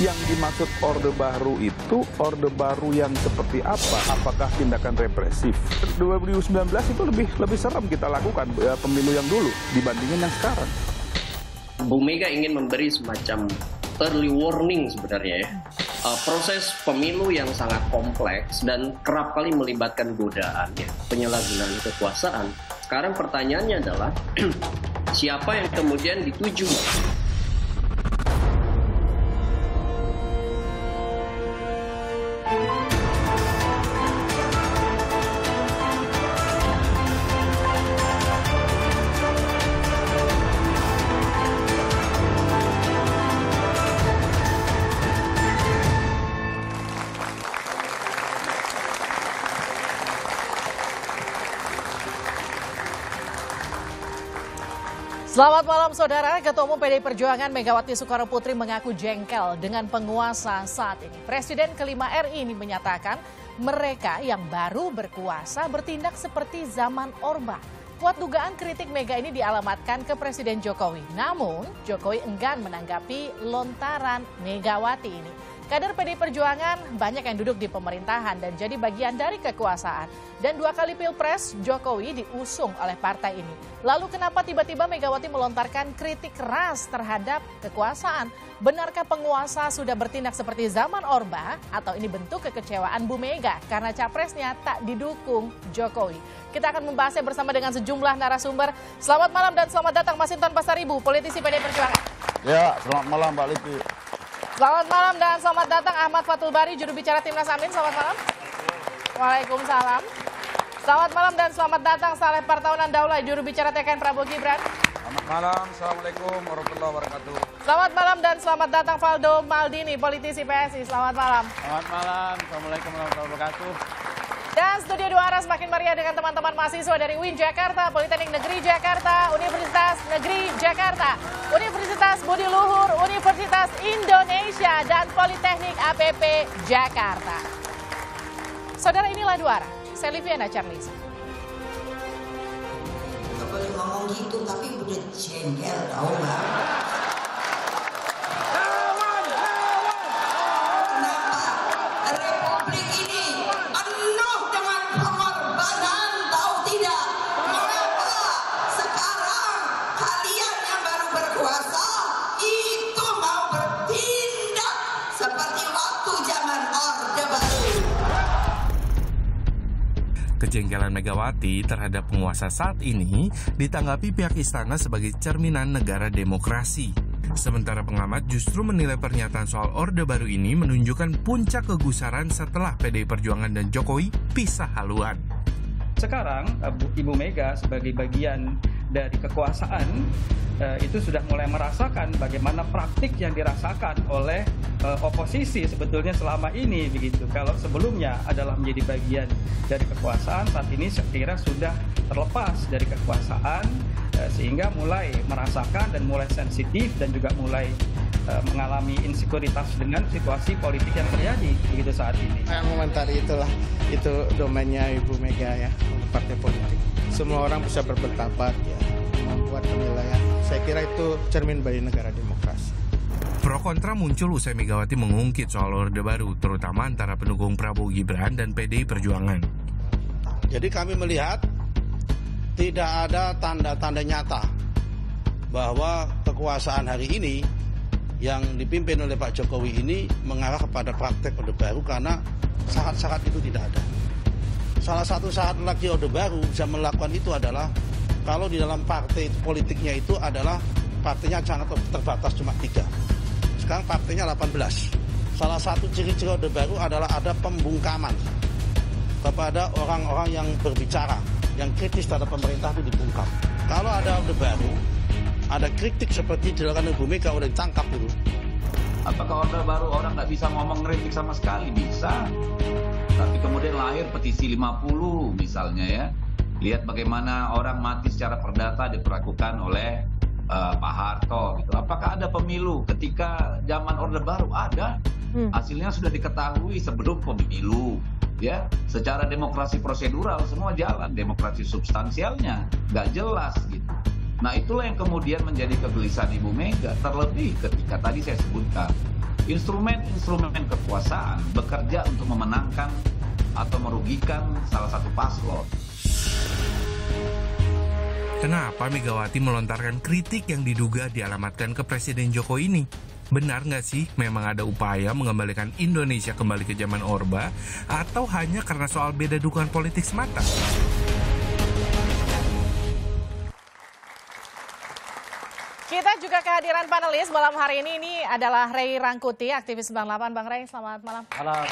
Yang dimaksud Orde Baru itu Orde Baru yang seperti apa? Apakah tindakan represif? 2019 itu lebih serem kita lakukan pemilu yang dulu dibandingin yang sekarang. Bu Mega ingin memberi semacam early warning sebenarnya ya. Proses pemilu yang sangat kompleks dan kerap kali melibatkan godaan ya, penyalahgunaan kekuasaan. Sekarang pertanyaannya adalah siapa yang kemudian dituju? Selamat malam saudara, Ketua Umum PDI Perjuangan Megawati Soekarno Putri mengaku jengkel dengan penguasa saat ini. Presiden kelima RI ini menyatakan mereka yang baru berkuasa bertindak seperti zaman Orba. Kuat dugaan kritik Mega ini dialamatkan ke Presiden Jokowi. Namun Jokowi enggan menanggapi lontaran Megawati ini. Kader PDI Perjuangan banyak yang duduk di pemerintahan dan jadi bagian dari kekuasaan. Dan 2 kali Pilpres, Jokowi diusung oleh partai ini. Lalu kenapa tiba-tiba Megawati melontarkan kritik keras terhadap kekuasaan? Benarkah penguasa sudah bertindak seperti zaman Orba? Atau ini bentuk kekecewaan Bu Mega karena capresnya tak didukung Jokowi? Kita akan membahasnya bersama dengan sejumlah narasumber. Selamat malam dan selamat datang Mas Hinton Pasaribu, politisi PDI Perjuangan. Ya, selamat malam Mbak Lipi. Selamat malam dan selamat datang Ahmad Fathul Bari, juru bicara Timnas Amin. Selamat malam. Waalaikumsalam. Selamat malam dan selamat datang Saleh Partaunan Daulay, juru bicara TKN Prabowo Gibran. Selamat malam, Assalamualaikum warahmatullahi wabarakatuh. Selamat malam dan selamat datang Valdo Maldini, politisi PSI. Selamat malam. Selamat malam, Assalamualaikum warahmatullahi wabarakatuh. Dan studio 2 arah semakin meriah dengan teman-teman mahasiswa dari UIN Jakarta, Politeknik Negeri Jakarta, Universitas Negeri Jakarta, Universitas Budi Luhur, Universitas Indonesia, dan Politeknik APP Jakarta. Saudara, inilah 2 arah. Saya Liviana Charles. Nggak boleh ngomong gitu, tapi udah jengkel tau nggak? Kenapa Republik ini penuh dengan pengorbanan, tahu tidak? Mengapa sekarang kalian yang baru berkuasa itu mau bertindak seperti waktu zaman Orde Baru? Kejengkelan Megawati terhadap penguasa saat ini ditanggapi pihak istana sebagai cerminan negara demokrasi. Sementara pengamat justru menilai pernyataan soal Orde Baru ini menunjukkan puncak kegusaran setelah PDI Perjuangan dan Jokowi pisah haluan. Sekarang Ibu Mega sebagai bagian dari kekuasaan itu sudah mulai merasakan bagaimana praktik yang dirasakan oleh oposisi sebetulnya selama ini begitu. Kalau sebelumnya adalah menjadi bagian dari kekuasaan, saat ini saya kira sudah terlepas dari kekuasaan sehingga mulai merasakan dan mulai sensitif dan juga mulai mengalami insekuritas dengan situasi politik yang terjadi begitu saat ini. Saya mengomentari itu domainnya Ibu Mega ya, partai politik. Semua orang bisa berpendapat ya, membuat penilaian. Saya kira itu cermin bagi negara demokrasi. Pro kontra muncul usai Megawati mengungkit soal Orde Baru, terutama antara pendukung Prabowo Gibran dan PDI Perjuangan. Jadi kami melihat tidak ada tanda-tanda nyata bahwa kekuasaan hari ini yang dipimpin oleh Pak Jokowi ini mengarah kepada praktek Orde Baru karena syarat-syarat itu tidak ada. Salah satu syarat lagi Orde Baru bisa melakukan itu adalah kalau di dalam partai politiknya itu adalah partainya sangat terbatas cuma 3. Sekarang partainya 18. Salah satu ciri-ciri Orde Baru adalah ada pembungkaman kepada orang-orang yang berbicara, yang kritis terhadap pemerintah itu dibungkam. Kalau ada Orde Baru, ada kritik seperti dilakukan Ibu Mega udah ditangkap dulu. Apakah Orde Baru orang nggak bisa ngomong kritik sama sekali? Bisa. Tapi kemudian lahir petisi 50 misalnya ya. Lihat bagaimana orang mati secara perdata diperlakukan oleh Pak Harto gitu. Apakah ada pemilu ketika zaman Orde Baru? Ada. Hasilnya sudah diketahui sebelum pemilu. Ya, secara demokrasi prosedural semua jalan, demokrasi substansialnya nggak jelas gitu. Nah itulah yang kemudian menjadi kegelisahan Ibu Mega, terlebih ketika tadi saya sebutkan Instrumen-instrumen kekuasaan bekerja untuk memenangkan atau merugikan salah satu paslon. Kenapa Megawati melontarkan kritik yang diduga dialamatkan ke Presiden Jokowi ini? Benar nggak sih memang ada upaya mengembalikan Indonesia kembali ke zaman Orba, atau hanya karena soal beda dukungan politik semata? Kita juga kehadiran panelis malam hari ini adalah Ray Rangkuti, aktivis 98. Bang Ray, selamat malam. Malam.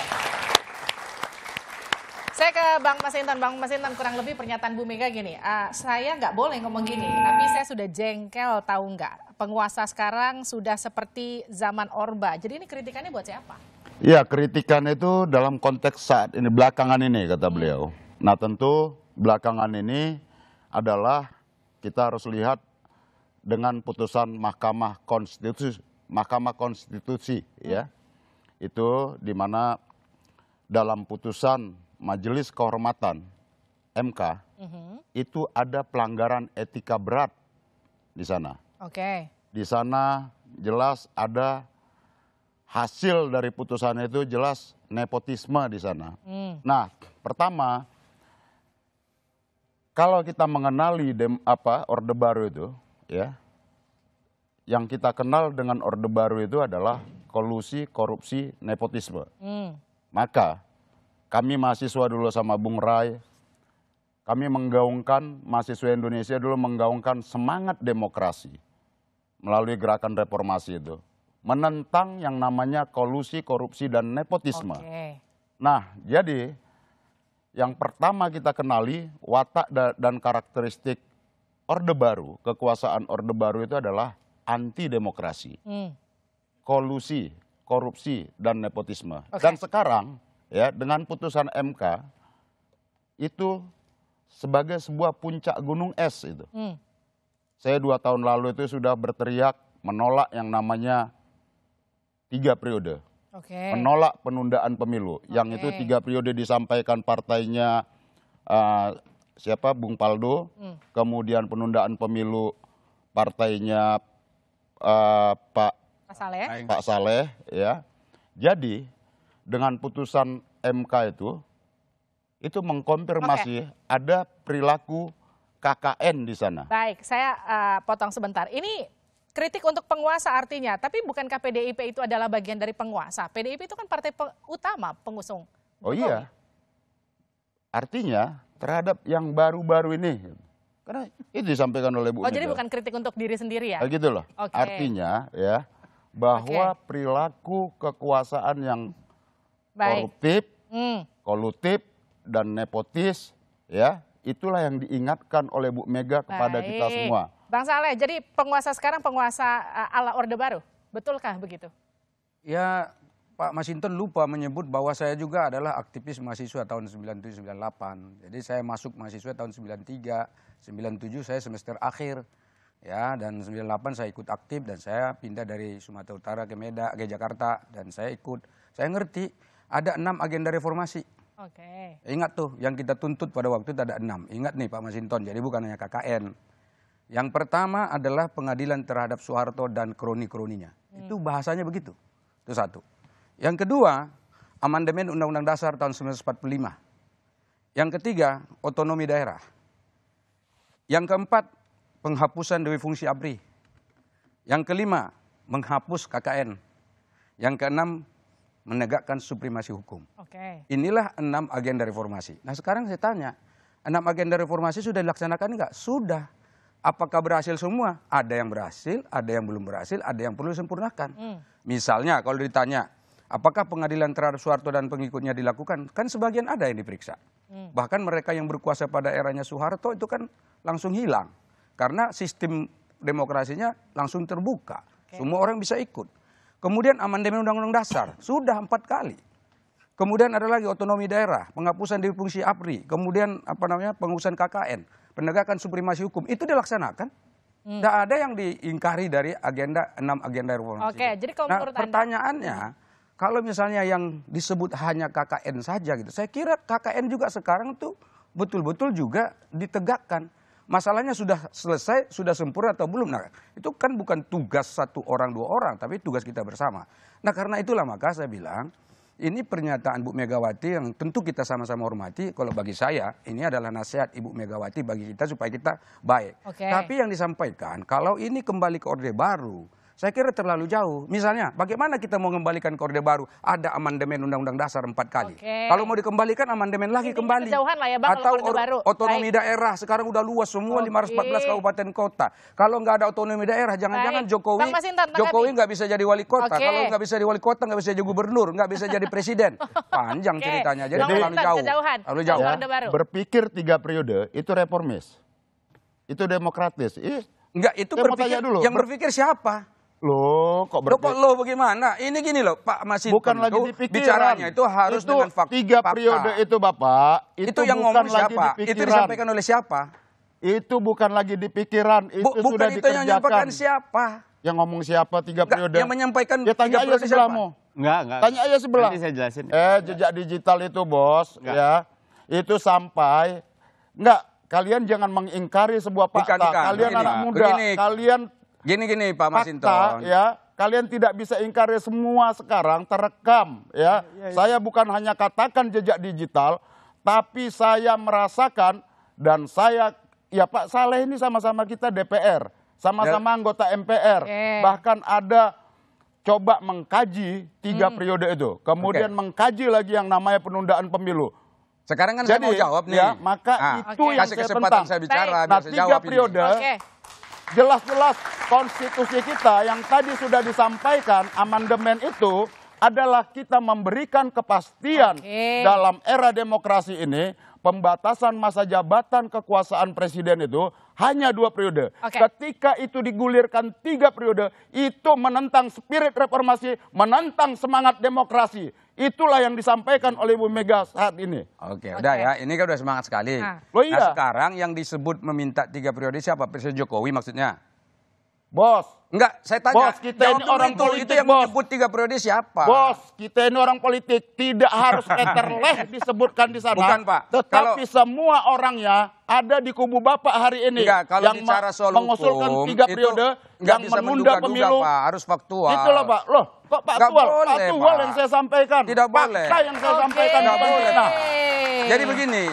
Saya ke Bang Masinton. Bang Masinton, kurang lebih pernyataan Bu Mega gini, saya nggak boleh ngomong gini, tapi saya sudah jengkel, tahu nggak? Penguasa sekarang sudah seperti zaman Orba. Jadi ini kritikannya buat siapa? Ya, kritikan itu dalam konteks saat ini, belakangan ini kata beliau. Nah tentu belakangan ini adalah kita harus lihat dengan putusan Mahkamah Konstitusi ya. Itu di mana dalam putusan Majelis Kehormatan MK itu ada pelanggaran etika berat di sana. Oke. Di sana jelas ada hasil dari putusan itu, jelas nepotisme di sana. Nah, pertama kalau kita mengenali Orde Baru itu ya, yang kita kenal dengan Orde Baru itu adalah kolusi, korupsi, nepotisme. Maka kami mahasiswa dulu sama Bung Rai, kami menggaungkan, mahasiswa Indonesia dulu menggaungkan semangat demokrasi melalui gerakan reformasi itu. Menentang yang namanya kolusi, korupsi, dan nepotisme. Nah, jadi yang pertama kita kenali watak dan karakteristik Orde Baru, kekuasaan Orde Baru itu adalah anti demokrasi, kolusi, korupsi, dan nepotisme. Dan sekarang ya dengan putusan MK itu sebagai sebuah puncak gunung es itu. Saya 2 tahun lalu itu sudah berteriak menolak yang namanya 3 periode. Menolak penundaan pemilu. Yang itu 3 periode disampaikan partainya siapa? Bung Paldo. Kemudian penundaan pemilu partainya Pak Saleh ya. Jadi dengan putusan MK itu mengkonfirmasi ada perilaku KKN di sana. Baik, saya potong sebentar. Ini kritik untuk penguasa artinya, tapi bukankah PDIP itu adalah bagian dari penguasa? PDIP itu kan partai utama pengusung. Oh iya, artinya terhadap yang baru-baru ini. Karena itu disampaikan oleh Bu Mega. Jadi bukan kritik untuk diri sendiri ya? Gitu loh, artinya ya bahwa perilaku kekuasaan yang koruptif, kolutif, dan nepotis, ya itulah yang diingatkan oleh Bu Mega kepada kita semua. Bang Saleh, jadi penguasa sekarang penguasa ala Orde Baru, betulkah begitu? Ya, Pak Masinton lupa menyebut bahwa saya juga adalah aktivis mahasiswa tahun 97-98. Jadi saya masuk mahasiswa tahun 93, 97 saya semester akhir. Ya, dan 98 saya ikut aktif dan saya pindah dari Sumatera Utara ke Jakarta dan saya ikut. Saya ngerti ada 6 agenda reformasi. Ingat tuh yang kita tuntut pada waktu itu ada 6. Ingat nih Pak Masinton, jadi bukan hanya KKN. Yang pertama adalah pengadilan terhadap Soeharto dan kroni-kroninya. Itu bahasanya begitu. Itu satu. Yang kedua, amandemen Undang-Undang Dasar tahun 1945. Yang ketiga, otonomi daerah. Yang keempat, penghapusan dewi fungsi ABRI. Yang kelima, menghapus KKN. Yang keenam, menegakkan supremasi hukum. Inilah 6 agenda reformasi. Nah sekarang saya tanya, 6 agenda reformasi sudah dilaksanakan enggak? Sudah. Apakah berhasil semua? Ada yang berhasil, ada yang belum berhasil, ada yang perlu disempurnakan. Misalnya kalau ditanya, apakah pengadilan terhadap Soeharto dan pengikutnya dilakukan? Kan sebagian ada yang diperiksa. Bahkan mereka yang berkuasa pada eranya Soeharto itu kan langsung hilang. Karena sistem demokrasinya langsung terbuka. Semua orang bisa ikut. Kemudian amandemen Undang-Undang Dasar, sudah 4 kali. Kemudian ada lagi otonomi daerah, penghapusan dewi fungsi ABRI, kemudian penghapusan KKN, penegakan supremasi hukum, itu dilaksanakan. Tidak ada yang diingkari dari agenda 6 agenda reformasi. Jadi kalau menurut pertanyaannya, kalau misalnya yang disebut hanya KKN saja gitu, saya kira KKN juga sekarang tuh betul-betul juga ditegakkan. masalahnya sudah selesai, sudah sempurna atau belum. Nah, itu kan bukan tugas satu orang, dua orang, tapi tugas kita bersama. Nah, karena itulah maka saya bilang, ini pernyataan Bu Megawati yang tentu kita sama-sama hormati. Kalau bagi saya, ini adalah nasihat Ibu Megawati bagi kita supaya kita baik. Tapi yang disampaikan, kalau ini kembali ke Orde Baru, saya kira terlalu jauh. Misalnya, bagaimana kita mau kembalikan ke Orde Baru? Ada amandemen Undang-Undang Dasar 4 kali. Kalau mau dikembalikan, amandemen lagi kembali. Kejauhan lah ya Bang, atau Orde Baru. Otonomi daerah, sekarang udah luas semua 514 kabupaten kota. Kalau nggak ada otonomi daerah, jangan-jangan Jokowi nggak bisa jadi wali kota. Kalau nggak bisa jadi wali kota, nggak bisa jadi gubernur, nggak bisa jadi presiden. Panjang ceritanya, jadi terlalu jauh. Terlalu jauh. Ya, berpikir 3 periode, itu reformis. Itu demokratis. Enggak, itu berpikir, dulu. Yang berpikir siapa? Loh, kok bagaimana? Ini gini loh, Pak Masinton. Bukan lagi dipikiran. Bicaranya itu harus dengan fakta. 3 periode itu Bapak, itu yang ngomong siapa? Itu disampaikan oleh siapa? Itu bukan lagi di pikiran, itu bukan sudah itu dikerjakan. Yang menyampaikan siapa? Yang ngomong siapa 3 periode? Yang menyampaikan ya, tanya aja sebelahmu. Enggak. Tanya aja sebelah. Nanti saya jelasin. Jejak digital itu, Bos, ya. Itu sampai kalian jangan mengingkari sebuah fakta. Kalian anak muda, kalian Gini Pak Masinton. Ya, kalian tidak bisa ingkari semua sekarang terekam ya. Saya bukan hanya katakan jejak digital, tapi saya merasakan dan saya ya Pak Saleh ini sama-sama kita DPR, sama-sama anggota MPR. Bahkan ada coba mengkaji 3 periode itu. Kemudian mengkaji lagi yang namanya penundaan pemilu. Sekarang kan saya mau jawab nih. Ya, maka itu yang kasih saya kesempatan tentang. saya bicara, Nah, 3 periode. Jelas-jelas konstitusi kita yang tadi sudah disampaikan amandemen itu adalah kita memberikan kepastian dalam era demokrasi ini. Pembatasan masa jabatan kekuasaan presiden itu hanya 2 periode. Ketika itu digulirkan 3 periode, itu menentang spirit reformasi, menentang semangat demokrasi. Itulah yang disampaikan oleh Ibu Mega saat ini. Udah ya, ini kan udah semangat sekali. Nah, sekarang yang disebut meminta 3 periode siapa? Presiden Jokowi maksudnya? Bos. Enggak, saya tanya. Bos, kita ini orang politik, itu yang menyebut 3 periode siapa? Bos, kita ini orang politik, tidak harus eterleh disebutkan di sana. Bukan, Pak. Tetapi semua orangnya ada di kubu Bapak hari ini. Kalau yang bicara soal mengusulkan 3 periode, yang menunda pemilu. Pak, harus faktual. Itulah Pak. Loh, kok faktual? Faktual yang saya sampaikan. Tidak boleh. Fakta yang saya sampaikan. Tidak boleh. Nah, jadi begini.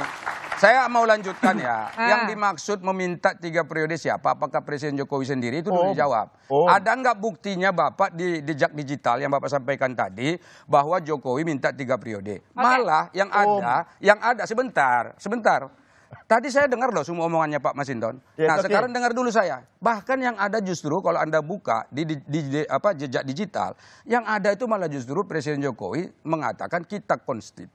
Saya mau lanjutkan ya. Yang dimaksud meminta 3 periode siapa? Apakah Presiden Jokowi sendiri? Itu dulu dijawab. Ada nggak buktinya Bapak di jejak digital yang Bapak sampaikan tadi bahwa Jokowi minta 3 periode? Malah yang ada sebentar. Tadi saya dengar loh semua omongannya Pak Masinton. Nah, sekarang dengar dulu saya. Bahkan yang ada justru kalau Anda buka di jejak digital, yang ada itu malah justru Presiden Jokowi mengatakan kita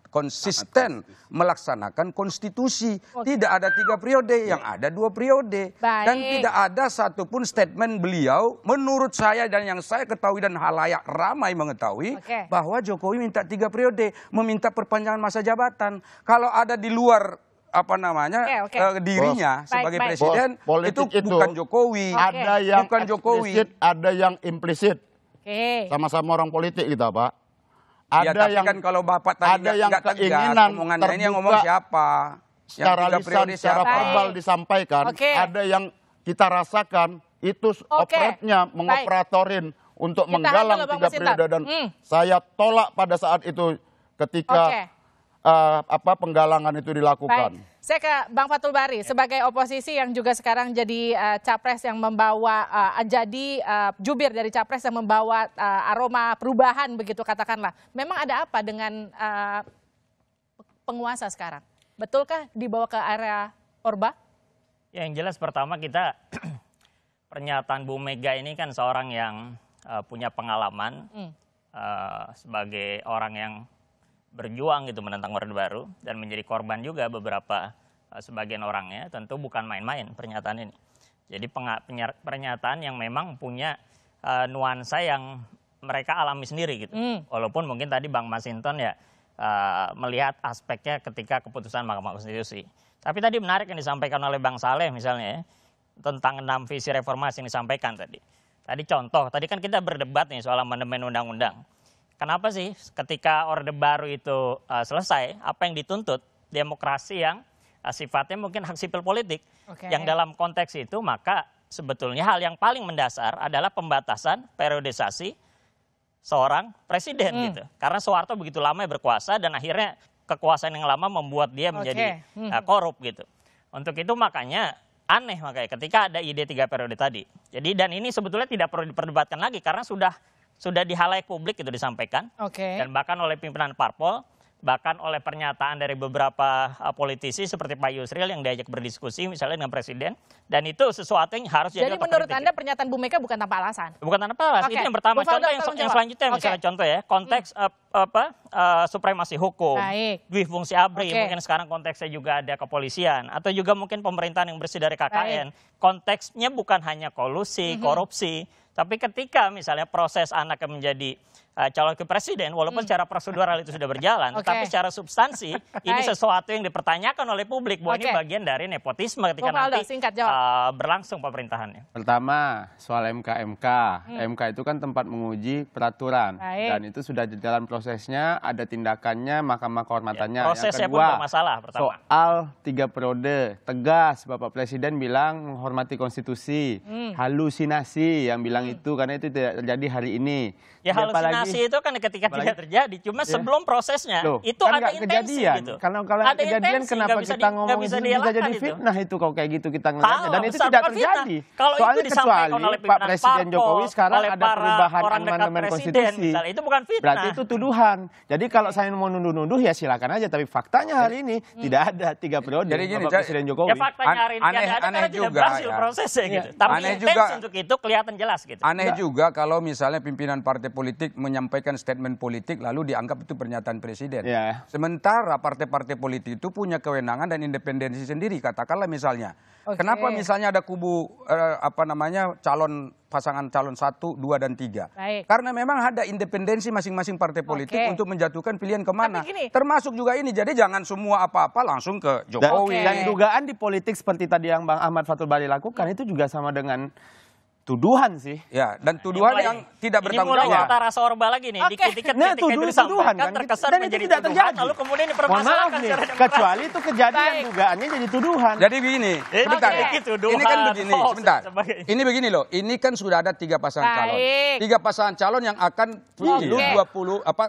konsisten melaksanakan konstitusi. Tidak ada 3 periode, yang ada 2 periode. Dan tidak ada satupun statement beliau, menurut saya dan yang saya ketahui dan halayak ramai mengetahui, bahwa Jokowi minta 3 periode, meminta perpanjangan masa jabatan. Kalau ada di luar dirinya sebagai presiden, itu bukan Jokowi. Ada yang bukan Jokowi. Ada yang implisit. Sama-sama orang politik kita, Pak. Ada yang kan kalau Bapak tadi nggak keinginan omongannya ini yang ngomong siapa? Secara lisan, secara verbal disampaikan. Ada yang kita rasakan itu operatnya mengoperatorin untuk menggalang 3 periode dan saya tolak pada saat itu ketika penggalangan itu dilakukan. Saya ke Bang Fathul Bari sebagai oposisi yang juga sekarang jadi capres yang membawa jubir dari capres yang membawa aroma perubahan begitu katakanlah. Memang ada apa dengan penguasa sekarang? Betulkah dibawa ke area Orba? Ya, yang jelas pertama kita pernyataan Bu Mega ini kan seorang yang punya pengalaman sebagai orang yang berjuang gitu menentang Orde Baru dan menjadi korban juga beberapa sebagian orangnya, tentu bukan main-main pernyataan ini. Jadi pernyataan yang memang punya nuansa yang mereka alami sendiri gitu. Walaupun mungkin tadi Bang Masinton ya melihat aspeknya ketika keputusan Mahkamah Konstitusi. Tapi tadi menarik yang disampaikan oleh Bang Saleh misalnya ya, tentang 6 visi reformasi yang disampaikan tadi. Tadi contoh, tadi kan kita berdebat nih soal amandemen undang-undang. Kenapa sih ketika Orde Baru itu selesai, apa yang dituntut? Demokrasi yang sifatnya mungkin hak sipil politik. Yang dalam konteks itu maka sebetulnya hal yang paling mendasar adalah pembatasan periodisasi seorang presiden gitu. Karena Soeharto begitu lama berkuasa dan akhirnya kekuasaan yang lama membuat dia menjadi korup gitu. Untuk itu makanya aneh ketika ada ide 3 periode tadi. Jadi dan ini sebetulnya tidak perlu diperdebatkan lagi karena sudah di halayak publik itu disampaikan. Dan bahkan oleh pimpinan parpol, bahkan oleh pernyataan dari beberapa politisi seperti Pak Yusril yang diajak berdiskusi misalnya dengan presiden, dan itu sesuatu yang harus jadi menurut Anda pernyataan Bu Mega bukan tanpa alasan? Bukan tanpa alasan, itu yang pertama. Contoh yang selanjutnya misalnya contoh ya, konteks supremasi hukum, dui fungsi ABRI, mungkin sekarang konteksnya juga ada kepolisian, atau juga mungkin pemerintahan yang bersih dari KKN. Konteksnya bukan hanya kolusi, korupsi, tapi ketika misalnya proses anaknya menjadi calon ke presiden, walaupun secara prosedural itu sudah berjalan, tapi secara substansi ini sesuatu yang dipertanyakan oleh publik bahwa ini bagian dari nepotisme ketika nanti berlangsung pemerintahannya. Pertama, soal MK. MK itu kan tempat menguji peraturan dan itu sudah jalan prosesnya, ada tindakannya, Mahkamah Kehormatannya. Prosesnya yang kedua, pun bermasalah pertama. Soal 3 periode, tegas Bapak Presiden bilang menghormati konstitusi, halusinasi yang bilang itu karena itu tidak terjadi hari ini. Ya halusinasi itu kan ketika tidak terjadi, cuma sebelum prosesnya itu kan ada intensi gitu. Kalau ada kejadian kenapa kita ngomong itu bisa jadi fitnah itu kalau kayak gitu kita ngelihatnya dan itu tidak terjadi. Soalnya kecuali Pak Presiden Jokowi sekarang ada perubahan amandemen konstitusi. Itu bukan fitnah. Berarti itu tuduhan. Jadi kalau saya mau nuduh-nuduh ya silakan aja, tapi faktanya hari ini tidak ada 3 periode Bapak Presiden Jokowi. Ya faktanya hari ini tidak ada karena tidak berhasil prosesnya gitu. Tapi intensi untuk itu kelihatan jelas gitu. Aneh juga kalau misalnya pimpinan partai politik menyampaikan statement politik lalu dianggap itu pernyataan presiden. Sementara partai-partai politik itu punya kewenangan dan independensi sendiri. Katakanlah misalnya, kenapa misalnya ada kubu pasangan calon 1, 2, dan 3? Karena memang ada independensi masing-masing partai politik untuk menjatuhkan pilihan kemana. Termasuk juga ini. Jadi jangan semua apa-apa langsung ke Jokowi. Dan dugaan di politik seperti tadi yang Bang Ahmad Fathul Bari lakukan itu juga sama dengan tuduhan sih. Ya, dan tuduhan yang tidak bertanggung jawab. Ini mulai rasa Orba lagi nih. Ketika itu disampaikan terkesan menjadi tuduhan, lalu kemudian dipermasalahkan secara demokrasi. Kecuali itu kejadian dugaannya jadi tuduhan. Jadi begini, sebentar. Ini kan begini, sebentar. Ini begini loh, ini kan sudah ada 3 pasangan calon. 3 pasangan calon yang akan pemilu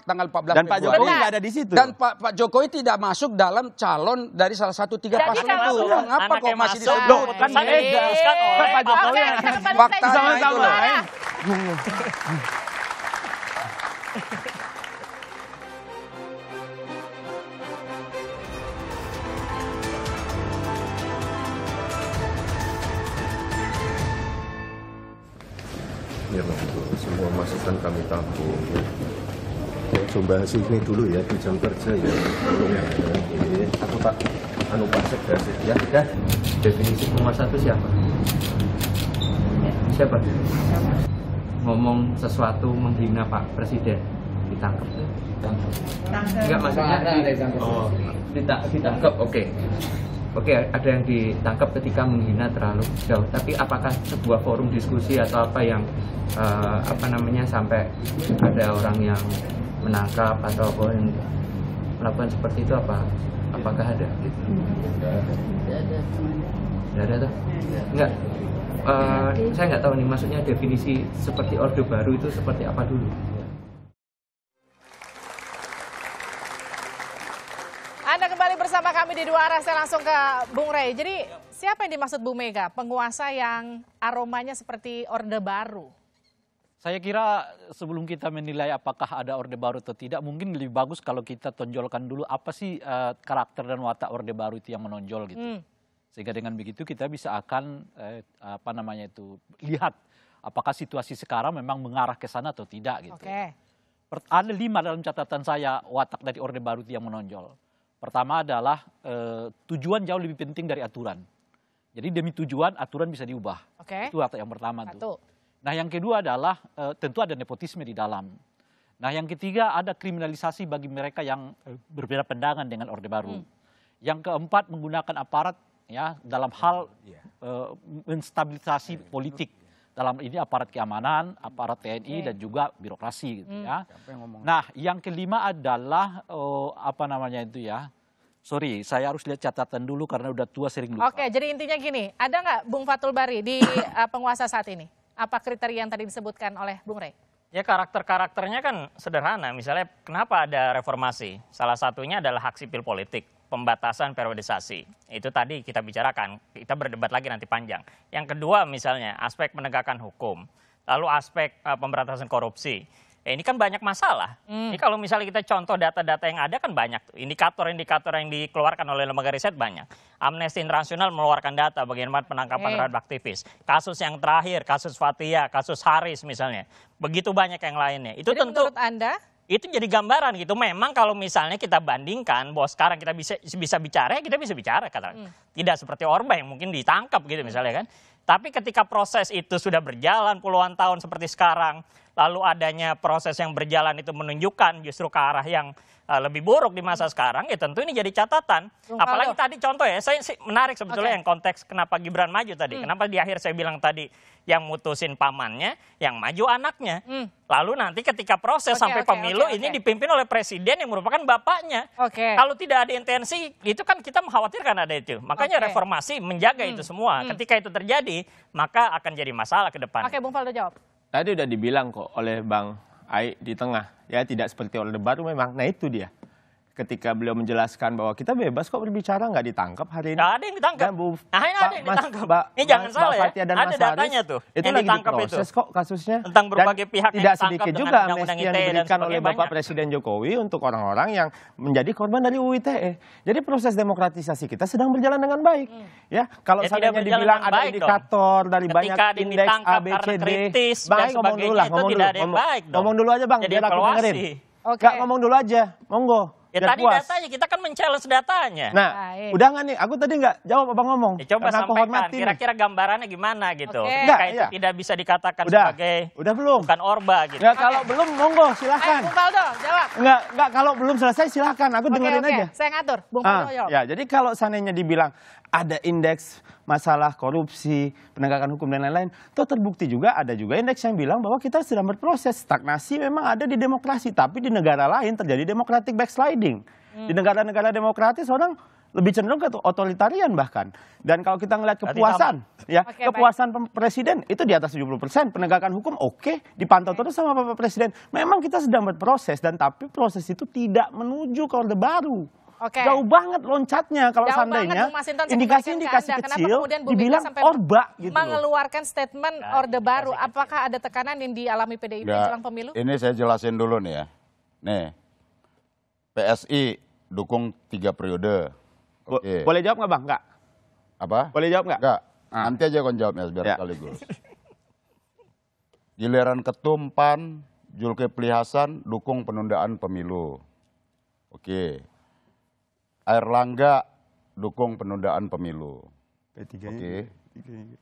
tanggal 14 dan Pak Jokowi tidak ada di situ. Dan Pak Jokowi tidak masuk dalam calon dari salah satu 3 pasangan itu. Mengapa kok masih disebut? Kan beda. Pak Jokowi Faktanya itu loh. Ya betul, semua masukan kami tampung. Saya coba sini dulu ya di jam kerja ya. Tolong ya. Aku Pak Sekda ya. Definisi penguasa itu siapa? Siapa? Ngomong sesuatu menghina Pak Presiden ditangkap. Enggak maksudnya ditangkap. Oke, ada yang ditangkap ketika menghina terlalu jauh. Tapi apakah sebuah forum diskusi atau apa yang sampai ada orang yang menangkap atau yang melakukan seperti itu apakah ada? Tidak ada tuh? Enggak. Saya nggak tahu nih, maksudnya definisi seperti Orde Baru itu seperti apa dulu? Anda kembali bersama kami di Dua Arah, saya langsung ke Bung Rey. Jadi siapa yang dimaksud Bu Mega? Penguasa yang aromanya seperti Orde Baru? Saya kira sebelum kita menilai apakah ada Orde Baru atau tidak, mungkin lebih bagus kalau kita tonjolkan dulu apa sih karakter dan watak Orde Baru itu yang menonjol gitu. Sehingga dengan begitu kita bisa akan lihat apakah situasi sekarang memang mengarah ke sana atau tidak gitu. Ada 5 dalam catatan saya watak dari Orde Baru itu yang menonjol. Pertama adalah tujuan jauh lebih penting dari aturan. Jadi demi tujuan aturan bisa diubah. Itu watak yang pertama tuh. Nah yang kedua adalah tentu ada nepotisme di dalam. Nah yang ketiga ada kriminalisasi bagi mereka yang berbeda pandangan dengan Orde Baru. Yang keempat menggunakan aparat ya dalam hal menstabilisasi politik, dalam ini aparat keamanan, aparat TNI dan juga birokrasi gitu ya. Nah, yang kelima adalah Sorry, saya harus lihat catatan dulu karena udah tua sering lupa. Oke, jadi intinya gini, ada nggak Bung Fathul Bari di penguasa saat ini? Apa kriteria yang tadi disebutkan oleh Bung Rey? Ya karakter-karakternya kan sederhana, misalnya kenapa ada reformasi? Salah satunya adalah hak sipil politik, pembatasan periodisasi. Itu tadi kita bicarakan, kita berdebat lagi nanti panjang. Yang kedua misalnya aspek penegakan hukum, lalu aspek pemberantasan korupsi. Ini kan banyak masalah. Ini kalau misalnya kita contoh data-data yang ada kan banyak tuh. Indikator-indikator yang dikeluarkan oleh lembaga riset banyak. Amnesty International mengeluarkan data bagaimana penangkapan terhadap aktivis. Kasus yang terakhir, kasus Fathia, kasus Haris misalnya. Begitu banyak yang lainnya. Itu jadi tentu menurut Anda? Itu jadi gambaran gitu. Memang kalau misalnya kita bandingkan bahwa sekarang kita bisa bicara, ya kita bisa bicara katakan. Tidak seperti Orba yang mungkin ditangkap gitu misalnya kan. Tapi ketika proses itu sudah berjalan puluhan tahun seperti sekarang, lalu adanya proses yang berjalan itu menunjukkan justru ke arah yang lebih buruk di masa sekarang, ya tentu ini jadi catatan. Apalagi tadi contoh ya, saya menarik sebetulnya yang konteks kenapa Gibran maju tadi. Kenapa di akhir saya bilang tadi yang mutusin pamannya, yang maju anaknya. Lalu nanti ketika proses sampai pemilu ini dipimpin oleh presiden yang merupakan bapaknya. Kalau tidak ada intensi, itu kan kita mengkhawatirkan ada itu. Makanya reformasi menjaga itu semua. Ketika itu terjadi, maka akan jadi masalah ke depan. Oke, Bung Faldo jawab. Tadi udah dibilang kok oleh Bang Ai di tengah, ya tidak seperti Orde Baru memang. Nah itu dia. Ketika beliau menjelaskan bahwa kita bebas kok berbicara, nggak ditangkap hari ini. Nggak ada yang ditangkap. Ada yang ditangkap. Ini jangan salah ya. Ada datanya tuh. Itu yang lagi ditangkap diproses kok kasusnya. Tentang berbagai pihak yang tidak ditangkap sedikit dengan juga undang-undang amnesti yang ITE diberikan oleh Bapak Presiden Jokowi untuk orang-orang yang menjadi korban dari UU ITE. Jadi proses demokratisasi kita sedang berjalan dengan baik. Ya, kalau seandainya dibilang ada indikator dari banyak indeks A, B, C, D. Bang, ngomong dulu lah, ngomong dulu aja Bang, biar aku dengerin. Nggak, ngomong dulu aja, monggo. Ya tadi puas. Datanya, kita kan men-challenge datanya. Nah, udah nggak nih? Aku tadi nggak jawab abang ngomong. Ya, coba sampaikan, kira-kira gambarannya gimana gitu. Itu tidak bisa dikatakan sebagai bukan Orba gitu. Nggak, kalau belum monggo silahkan. Bung Faldo, jawab. Nggak, kalau belum selesai silahkan, aku dengerin aja. Saya ngatur, Bung Faldo jawab. Ya, jadi kalau seandainya dibilang ada indeks masalah korupsi, penegakan hukum dan lain-lain, toh terbukti juga ada juga indeks yang bilang bahwa kita sedang berproses. Stagnasi memang ada di demokrasi, tapi di negara lain terjadi democratic backsliding. Di negara-negara demokratis orang lebih cenderung ke otoritarian bahkan. Dan kalau kita ngelihat kepuasan, kepuasan presiden itu di atas 70%, penegakan hukum dipantau terus sama Bapak Presiden. Memang kita sedang berproses, dan tapi proses itu tidak menuju ke Orde Baru. Jauh banget loncatnya kalau seandainya indikasi-indikasi kecil dibilang Orba gitu. Mengeluarkan statement Orde Baru, apakah ada tekanan yang dialami PDIP jelang pemilu? Ini saya jelasin dulu nih ya. Nih, PSI dukung 3 periode. Boleh jawab nggak Bang? Nggak. Apa? Boleh jawab nggak? Nggak. Nanti aja kon jawabnya biar sekaligus. Giliran Ketum PAN, Zulkifli Hasan dukung penundaan pemilu. Airlangga dukung penundaan pemilu.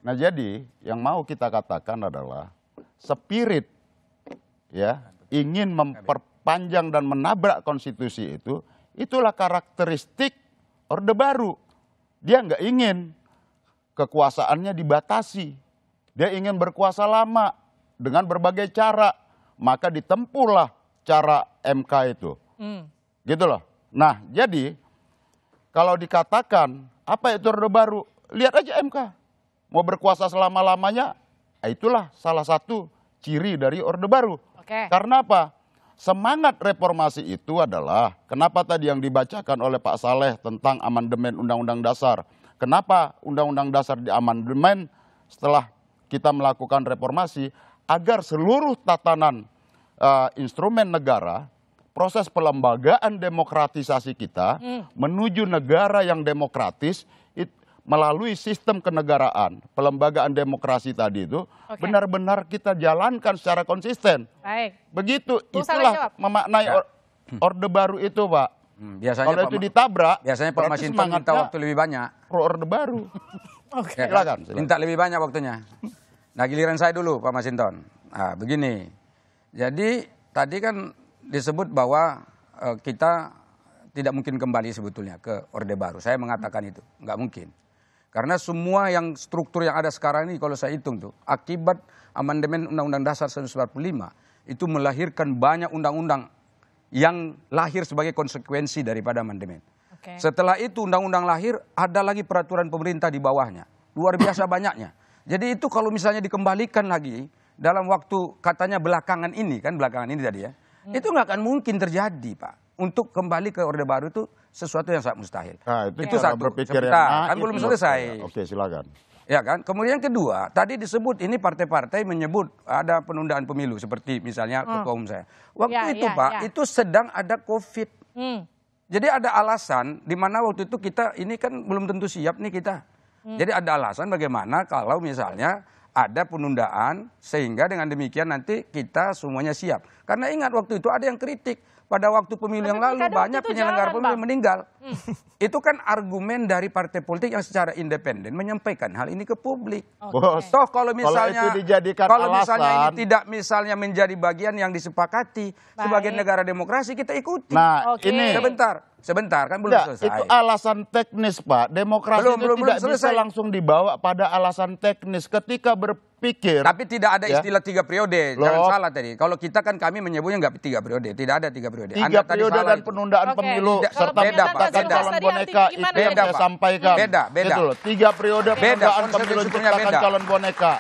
Nah jadi yang mau kita katakan adalah spirit ya ingin memperpanjang dan menabrak konstitusi itu, itulah karakteristik Orde Baru. Dia nggak ingin kekuasaannya dibatasi. Dia ingin berkuasa lama dengan berbagai cara. Maka ditempuhlah cara MK itu. Gitu loh. Nah jadi kalau dikatakan apa itu Orde Baru, lihat aja MK. Mau berkuasa selama-lamanya, itulah salah satu ciri dari Orde Baru. Karena apa? Semangat reformasi itu adalah, kenapa tadi yang dibacakan oleh Pak Saleh tentang amandemen Undang-Undang Dasar. Kenapa Undang-Undang Dasar diamandemen setelah kita melakukan reformasi, agar seluruh tatanan instrumen negara, proses pelembagaan demokratisasi kita menuju negara yang demokratis melalui sistem kenegaraan, pelembagaan demokrasi tadi itu benar-benar kita jalankan secara konsisten. Begitu, itulah memaknai Orde Baru itu, Pak. Biasanya kalau itu ditabrak, biasanya Pak Masinton minta waktu lebih banyak. Orde Baru. Silakan. Minta lebih banyak waktunya. Nah, giliran saya dulu, Pak Masinton. Nah, begini. Jadi tadi kan disebut bahwa kita tidak mungkin kembali sebetulnya ke Orde Baru. Saya mengatakan itu, nggak mungkin. Karena semua yang struktur yang ada sekarang ini kalau saya hitung tuh, akibat amandemen Undang-Undang Dasar 1945 itu melahirkan banyak undang-undang yang lahir sebagai konsekuensi daripada amandemen. Setelah itu undang-undang lahir, ada lagi peraturan pemerintah di bawahnya. Luar biasa banyaknya. Jadi itu kalau misalnya dikembalikan lagi dalam waktu katanya belakangan ini tadi ya, itu nggak akan mungkin terjadi, Pak. Untuk kembali ke Orde Baru itu sesuatu yang sangat mustahil. Nah, itu satu. Berpikir Kan belum selesai. Oke, silakan. Ya kan. Kemudian kedua, tadi disebut ini partai-partai menyebut ada penundaan pemilu seperti misalnya ketua umum saya. Waktu itu Pak, itu sedang ada COVID. Jadi ada alasan di mana waktu itu kita ini kan belum tentu siap nih kita. Jadi ada alasan bagaimana kalau misalnya ada penundaan sehingga dengan demikian nanti kita semuanya siap. Karena ingat waktu itu ada yang kritik. Pada waktu pemilu yang lalu banyak penyelenggara pemilu yang meninggal. Itu kan argumen dari partai politik yang secara independen menyampaikan hal ini ke publik. Toh kalau misalnya ini tidak misalnya menjadi bagian yang disepakati sebagai negara demokrasi, kita ikuti. Nah, ini sebentar kan belum selesai. Itu alasan teknis, Pak. Demokrasi itu tidak bisa langsung dibawa pada alasan teknis ketika berpikir. Tapi tidak ada istilah 3 periode. Jangan salah tadi. Kalau kita kan kami menyebutnya nggak 3 periode. Tidak ada 3 periode. 3 periode dan penundaan pemilu serta menciptakan calon boneka itu yang saya sampaikan. Beda. Gitu loh. 3 periode penundaan pemilu menciptakan calon boneka.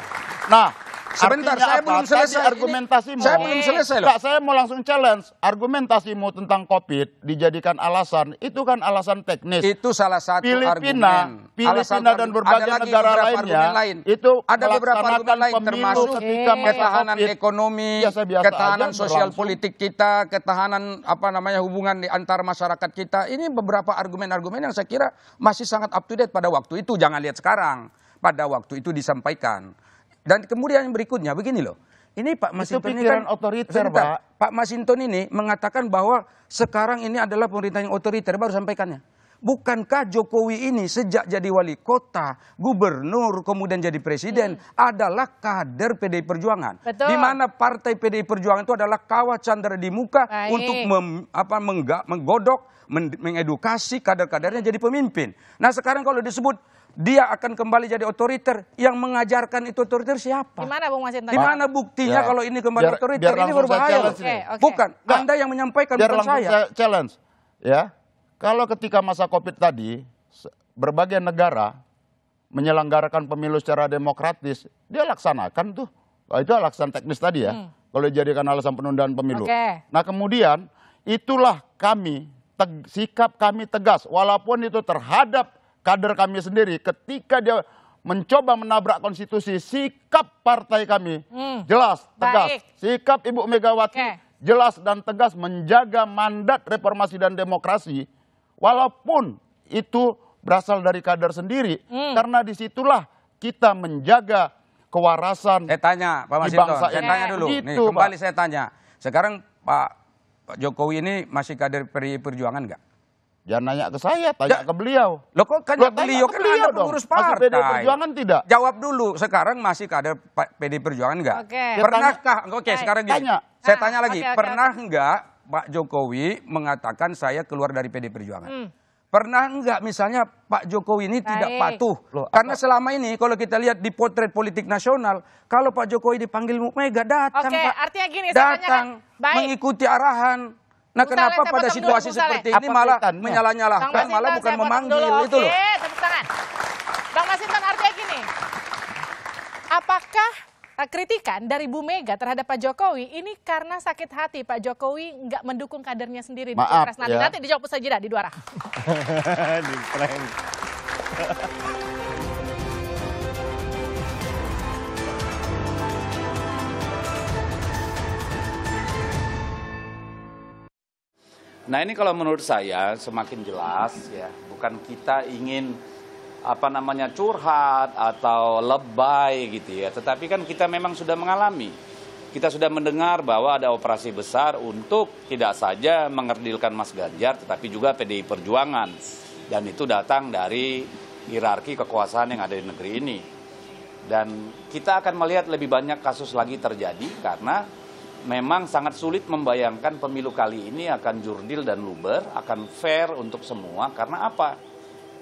Nah, sebentar, saya belum selesai argumentasimu. Saya belum selesai loh. Saya mau langsung challenge. Argumentasimu tentang COVID dijadikan alasan, itu kan alasan teknis. Itu salah satu argumen. Filipina dan berbagai negara lainnya itu ada beberapa argumen lain termasuk ketika ketahanan ekonomi, ketahanan sosial politik kita, ketahanan hubungan di antar masyarakat kita. Ini beberapa argumen-argumen yang saya kira masih sangat up to date pada waktu itu. Jangan lihat sekarang. Pada waktu itu disampaikan. Dan kemudian yang berikutnya begini loh. Ini Pak Masinton ini kan otoriter, Pak. Pak Masinton ini mengatakan bahwa sekarang ini adalah pemerintah yang otoriter, baru sampaikannya. Bukankah Jokowi ini sejak jadi wali kota, gubernur, kemudian jadi presiden adalah kader PDI Perjuangan. Di mana partai PDI Perjuangan itu adalah kawah candra di muka untuk menggodok, mengedukasi kader-kadernya jadi pemimpin. Nah sekarang kalau disebut dia akan kembali jadi otoriter, yang mengajarkan itu otoriter siapa? Gimana Bung Masinton? Di mana buktinya kalau ini kembali otoriter? Ini berbahaya. Bukan, Anda yang menyampaikan, bukan saya. Challenge. Ya, kalau ketika masa COVID tadi, berbagai negara menyelenggarakan pemilu secara demokratis, dia laksanakan tuh. Itu alasan teknis tadi ya. Kalau dijadikan alasan penundaan pemilu. Nah kemudian itulah sikap kami tegas, walaupun itu terhadap kader kami sendiri, ketika dia mencoba menabrak konstitusi, sikap partai kami jelas, tegas. Sikap Ibu Megawati jelas dan tegas menjaga mandat reformasi dan demokrasi, walaupun itu berasal dari kader sendiri, karena disitulah kita menjaga kewarasan. Saya tanya Pak Masinton, saya tanya dulu. Nih, kembali saya tanya. Sekarang Pak Jokowi ini masih kader PDI Perjuangan nggak? Jangan nanya ke saya, tanya ke beliau. Loh kok kan beliau kan ada pengurus partai. PDI Perjuangan tidak? Jawab dulu, sekarang masih kader PDI Perjuangan enggak? Pernahkah, sekarang gini, saya tanya lagi, pernah enggak Pak Jokowi mengatakan saya keluar dari PDI Perjuangan? Pernah enggak misalnya Pak Jokowi ini tidak patuh? Karena selama ini kalau kita lihat di potret politik nasional, kalau Pak Jokowi dipanggil Mega datang Pak. Artinya gini, datang mengikuti arahan. Nah kenapa pada situasi seperti ini malah menyalah-nyalahkan, malah bukan memanggil itu loh. Tepuk tangan. Bang Masinton, artinya gini, apakah kritikan dari Bu Mega terhadap Pak Jokowi ini karena sakit hati Pak Jokowi nggak mendukung kadernya sendiri di Pilpres nanti? Nanti dijawab saja di Duara. Di prank. Nah ini kalau menurut saya semakin jelas ya, bukan kita ingin curhat atau lebay gitu ya, tetapi kan kita memang sudah mengalami. Kita sudah mendengar bahwa ada operasi besar untuk tidak saja mengerdilkan Mas Ganjar, tetapi juga PDI Perjuangan. Dan itu datang dari hierarki kekuasaan yang ada di negeri ini. Dan kita akan melihat lebih banyak kasus lagi terjadi karena memang sangat sulit membayangkan pemilu kali ini akan jurdil dan luber, akan fair untuk semua. Karena apa?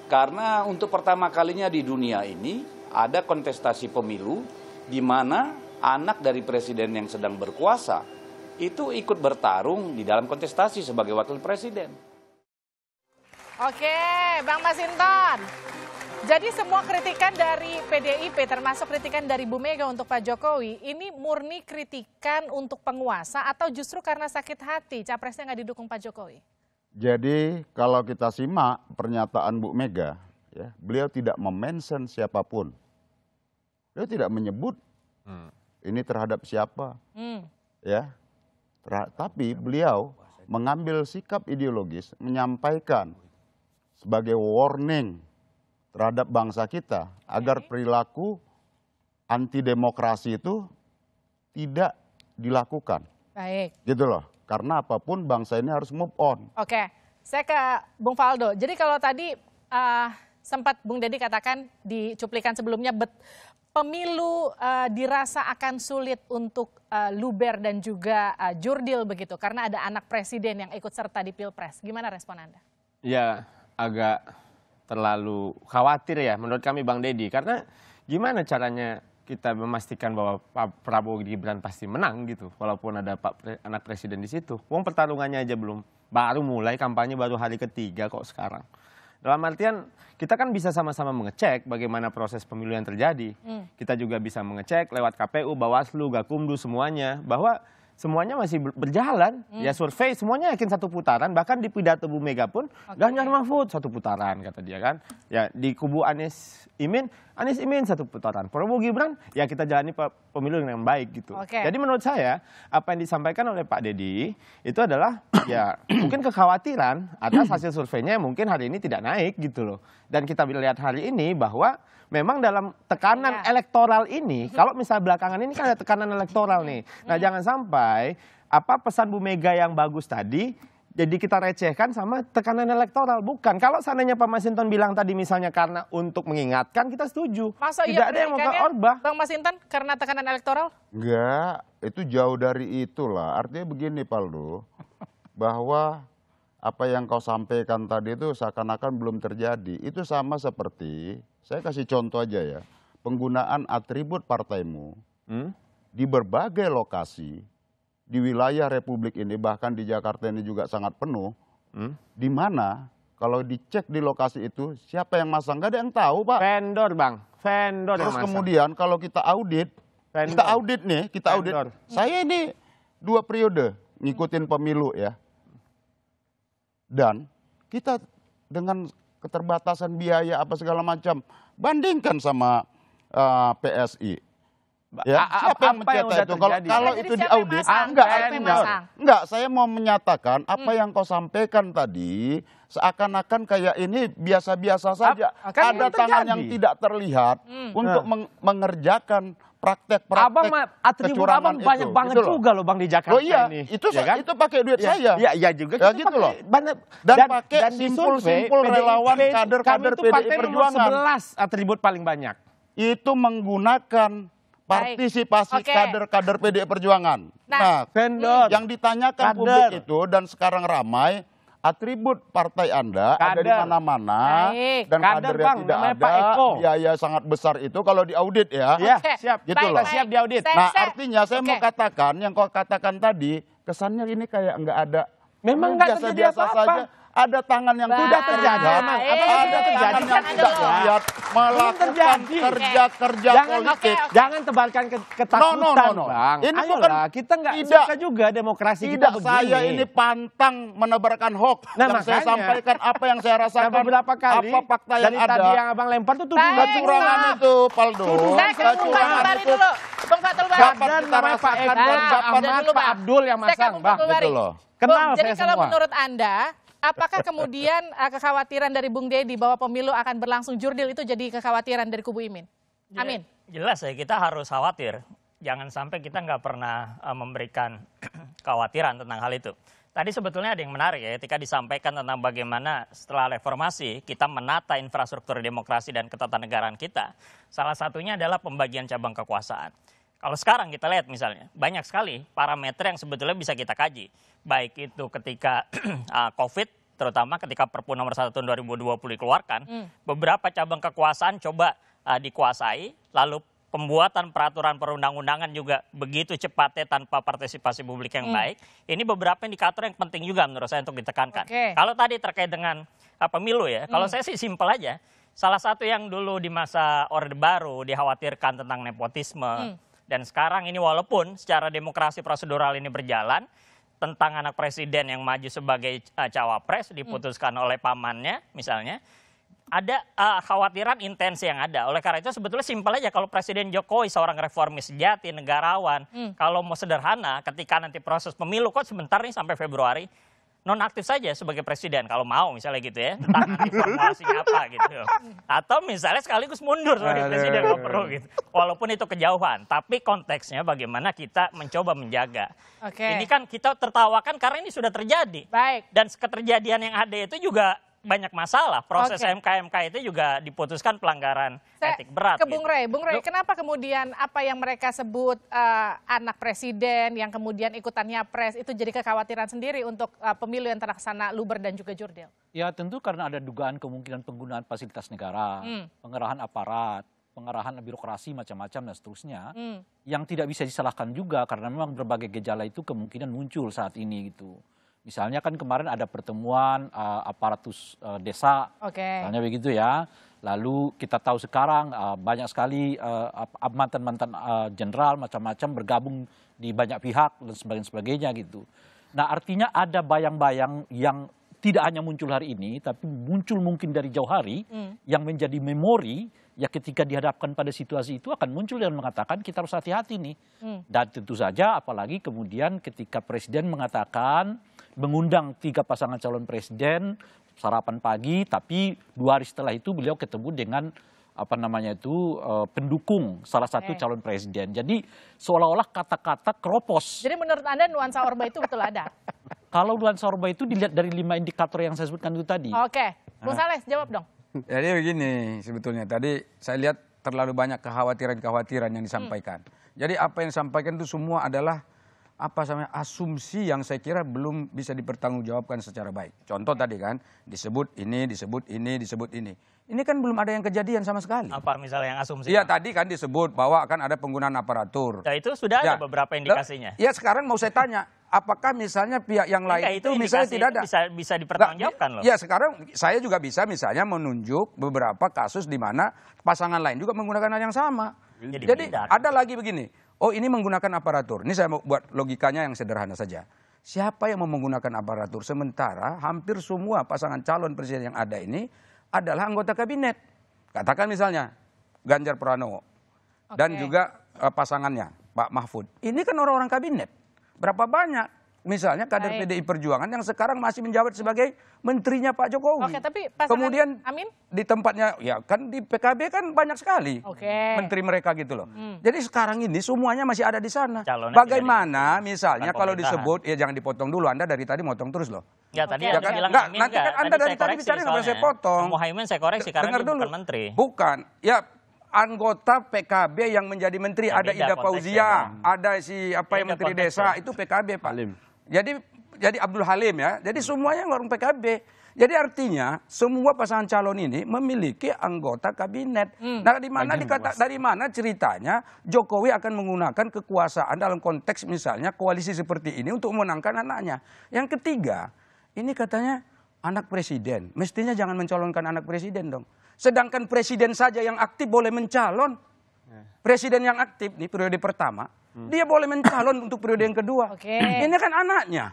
Karena untuk pertama kalinya di dunia ini ada kontestasi pemilu di mana anak dari presiden yang sedang berkuasa itu ikut bertarung di dalam kontestasi sebagai wakil presiden. Oke, Bang Masinton. Jadi semua kritikan dari PDIP termasuk kritikan dari Bu Mega untuk Pak Jokowi ini murni kritikan untuk penguasa atau justru karena sakit hati capresnya nggak didukung Pak Jokowi? Jadi kalau kita simak pernyataan Bu Mega, ya, beliau tidak memention siapapun. Beliau tidak menyebut ini terhadap siapa. Ya, tapi beliau mengambil sikap ideologis, menyampaikan sebagai warning terhadap bangsa kita agar perilaku anti demokrasi itu tidak dilakukan. Baik. Gitu loh. Karena apapun bangsa ini harus move on. Oke, saya ke Bung Faldo. Jadi kalau tadi sempat Bung Deddy katakan di cuplikan sebelumnya pemilu dirasa akan sulit untuk luber dan juga jurdil begitu karena ada anak presiden yang ikut serta di Pilpres. Gimana respon Anda? Ya, agak terlalu khawatir ya menurut kami Bang Deddy. Karena gimana caranya kita memastikan bahwa Pak Prabowo Gibran pasti menang gitu. Walaupun ada anak presiden di situ. Wong pertarungannya aja baru mulai, kampanye baru hari ketiga kok sekarang. Dalam artian kita kan bisa sama-sama mengecek bagaimana proses pemilu yang terjadi. Kita juga bisa mengecek lewat KPU, Bawaslu, Gakumdu semuanya. Bahwa semuanya masih berjalan, ya survei semuanya yakin satu putaran, bahkan di pidato Bu Mega pun Ganjar Mahfud satu putaran kata dia kan. Ya di kubu Anies Imin satu putaran. Prabowo Gibran ya kita jalani pemilu yang baik gitu. Jadi menurut saya apa yang disampaikan oleh Pak Deddy itu adalah ya mungkin kekhawatiran atas hasil surveinya mungkin hari ini tidak naik gitu loh. Dan kita lihat hari ini bahwa memang dalam tekanan elektoral ini, kalau misalnya belakangan ini kan ada tekanan elektoral nih. Nah jangan sampai apa pesan Bu Mega yang bagus tadi, jadi kita recehkan sama tekanan elektoral. Bukan, kalau seandainya Pak Masinton bilang tadi misalnya karena untuk mengingatkan, kita setuju. Masa tidak ada yang mau ke Orba. Bang Masinton karena tekanan elektoral? Enggak, itu jauh dari itulah. Artinya begini Paldo, bahwa apa yang kau sampaikan tadi itu seakan-akan belum terjadi. Itu sama seperti, saya kasih contoh aja ya, penggunaan atribut partaimu di berbagai lokasi, di wilayah Republik ini, bahkan di Jakarta ini juga sangat penuh, di mana kalau dicek di lokasi itu, siapa yang masang, nggak ada yang tahu Pak. Vendor Bang, vendor yang Terus masang. kemudian kalau kita audit, kita audit, saya ini 2 periode ngikutin pemilu ya. Dan kita dengan keterbatasan biaya apa segala macam, bandingkan sama PSI. Ya, siapa yang mencetak itu? Kalau itu diaudit, enggak, saya mau menyatakan apa yang kau sampaikan tadi seakan-akan kayak ini biasa-biasa saja. Ada tangan yang tidak terlihat untuk mengerjakan praktek-praktek atribut Abang banyak banget gitu juga loh Bang di Jakarta ini. Itu ya kan? Itu pakai duit saya. Iya juga. Ya gitu loh. Dan pakai simpul-simpul relawan kader-kader PDI Perjuangan. 11 atribut paling banyak. Itu menggunakan partisipasi kader-kader PDI Perjuangan. Nah, yang ditanyakan publik itu dan sekarang ramai, atribut partai Anda ada di mana-mana dan kadernya tidak ada, biaya sangat besar itu kalau diaudit ya. Siap, gitu loh. Siap diaudit. Nah artinya saya mau katakan yang kau katakan tadi kesannya ini kayak nggak ada. Memang nggak terjadi apa-apa. Ada tangan yang tidak terlihat, ada tangan yang tidak terlihat melakukan kerja-kerja politik. Jangan tebarkan ketakutan, Bang. Ini bukan, kita nggak suka juga demokrasi kita begini. Saya ini pantang menebarkan hoax. Yang saya sampaikan apa yang saya rasakan, beberapa kali, apa fakta yang ada. Tadi yang Abang lempar itu kecurangan itu, Paldo. Kecurangan itu. Bang Fathul Bari. Kapan namanya Pak Eko, Pak Abdul yang masang, Bang. Gitu loh. Kenal jadi saya kalau semua. menurut Anda, apakah kemudian kekhawatiran dari Bung Deddy bahwa pemilu akan berlangsung jurdil itu jadi kekhawatiran dari kubu Imin? Amin. Jelas ya, kita harus khawatir. Jangan sampai kita nggak pernah memberikan kekhawatiran tentang hal itu. Tadi sebetulnya ada yang menarik ya, ketika disampaikan tentang bagaimana setelah reformasi kita menata infrastruktur demokrasi dan ketatanegaraan kita. Salah satunya adalah pembagian cabang kekuasaan. Kalau sekarang kita lihat misalnya, banyak sekali parameter yang sebetulnya bisa kita kaji. Baik itu ketika COVID, terutama ketika Perpu nomor 1 tahun 2020 dikeluarkan, beberapa cabang kekuasaan coba dikuasai, lalu pembuatan peraturan perundang-undangan juga begitu cepatnya tanpa partisipasi publik yang baik. Ini beberapa indikator yang penting juga menurut saya untuk ditekankan. Kalau tadi terkait dengan pemilu ya, kalau saya sih simpel aja. Salah satu yang dulu di masa Orde Baru dikhawatirkan tentang nepotisme. Dan sekarang ini walaupun secara demokrasi prosedural ini berjalan, tentang anak presiden yang maju sebagai cawapres diputuskan oleh pamannya misalnya, ada khawatiran intensi yang ada. Oleh karena itu sebetulnya simpel aja, kalau Presiden Jokowi seorang reformis sejati, negarawan, kalau mau sederhana ketika nanti proses pemilu kok sebentar nih sampai Februari, nonaktif saja sebagai presiden kalau mau misalnya gitu ya, tentang nanti formulasinya apa gitu. Atau misalnya sekaligus mundur sebagai presiden kalau perlu gitu. Walaupun itu kejauhan, tapi konteksnya bagaimana kita mencoba menjaga. Ini kan kita tertawakan karena ini sudah terjadi. Dan keterjadian yang ada itu juga banyak masalah. Proses MK-MK itu juga diputuskan pelanggaran etik berat. Bung Rey, kenapa kemudian apa yang mereka sebut anak presiden yang kemudian ikutan nyapres itu jadi kekhawatiran sendiri untuk pemilu yang terlaksana luber dan juga jurdil? Ya tentu karena ada dugaan kemungkinan penggunaan fasilitas negara, pengerahan aparat, pengerahan birokrasi macam-macam dan seterusnya, yang tidak bisa disalahkan juga karena memang berbagai gejala itu kemungkinan muncul saat ini gitu. Misalnya kan kemarin ada pertemuan aparatus desa, misalnya begitu ya. Lalu kita tahu sekarang banyak sekali mantan-mantan jenderal macam-macam bergabung di banyak pihak dan sebagainya gitu. Nah artinya ada bayang-bayang yang tidak hanya muncul hari ini, tapi muncul mungkin dari jauh hari yang menjadi memori ya ketika dihadapkan pada situasi itu akan muncul dan mengatakan kita harus hati-hati nih. Dan tentu saja apalagi kemudian ketika Presiden mengatakan mengundang 3 pasangan calon presiden sarapan pagi, tapi 2 hari setelah itu beliau ketemu dengan pendukung salah satu calon presiden. Jadi seolah-olah kata-kata keropos. Jadi menurut Anda nuansa Orba itu betul ada? Kalau nuansa Orba itu dilihat dari 5 indikator yang saya sebutkan itu tadi. Bung Saleh jawab dong. Jadi begini sebetulnya tadi saya lihat terlalu banyak kekhawatiran yang disampaikan. Jadi apa yang disampaikan itu semua adalah asumsi yang saya kira belum bisa dipertanggungjawabkan secara baik. Contoh tadi kan disebut ini, disebut ini, disebut ini. Ini kan belum ada yang kejadian sama sekali. Apa misalnya yang asumsi? Iya tadi kan disebut bahwa akan ada penggunaan aparatur. Ya itu sudah ada beberapa indikasinya. Ya sekarang mau saya tanya, apakah misalnya pihak yang lain itu misalnya tidak ada? Bisa dipertanggungjawabkan loh. Ya sekarang saya juga bisa misalnya menunjuk beberapa kasus di mana pasangan lain juga menggunakan hal yang sama. Jadi ada lagi begini. Oh ini menggunakan aparatur. Ini saya mau buat logikanya yang sederhana saja. Siapa yang mau menggunakan aparatur? Sementara hampir semua pasangan calon presiden yang ada ini adalah anggota kabinet. Katakan misalnya Ganjar Pranowo dan juga pasangannya Pak Mahfud. Ini kan orang-orang kabinet. Berapa banyak misalnya kader PDI Perjuangan yang sekarang masih menjabat sebagai menterinya Pak Jokowi. Tapi pasangan kemudian Amin? Di tempatnya ya kan di PKB kan banyak sekali menteri mereka gitu loh. Jadi sekarang ini semuanya masih ada di sana. Bagaimana misalnya kalau disebut ya jangan dipotong dulu, Anda dari tadi motong terus loh. Ya tadi Anda bilang Amin nanti kan Anda dari tadi bicara nggak boleh saya potong. Muhaimin saya koreksi karena dia bukan menteri. Bukan, ya anggota PKB yang menjadi menteri ada Ida Fauzia, ada si yang menteri desa itu PKB Pak. Jadi Abdul Halim ya. Jadi semuanya orang PKB. Jadi artinya semua pasangan calon ini memiliki anggota kabinet. Nah, dari mana ceritanya Jokowi akan menggunakan kekuasaan dalam konteks misalnya koalisi seperti ini untuk memenangkan anaknya. Yang ketiga, ini katanya anak presiden. Mestinya jangan mencalonkan anak presiden dong. Sedangkan presiden saja yang aktif boleh mencalon. Presiden yang aktif nih periode pertama, dia boleh mencalon untuk periode yang kedua. Ini kan anaknya.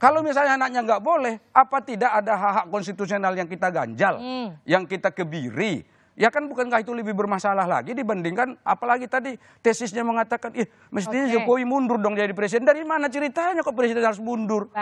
Kalau misalnya anaknya nggak boleh, apa tidak ada hak-hak konstitusional yang kita ganjal, yang kita kebiri? Ya kan bukankah itu lebih bermasalah lagi dibandingkan apalagi tadi tesisnya mengatakan mestinya Jokowi mundur dong jadi presiden. Dari mana ceritanya kok presiden harus mundur?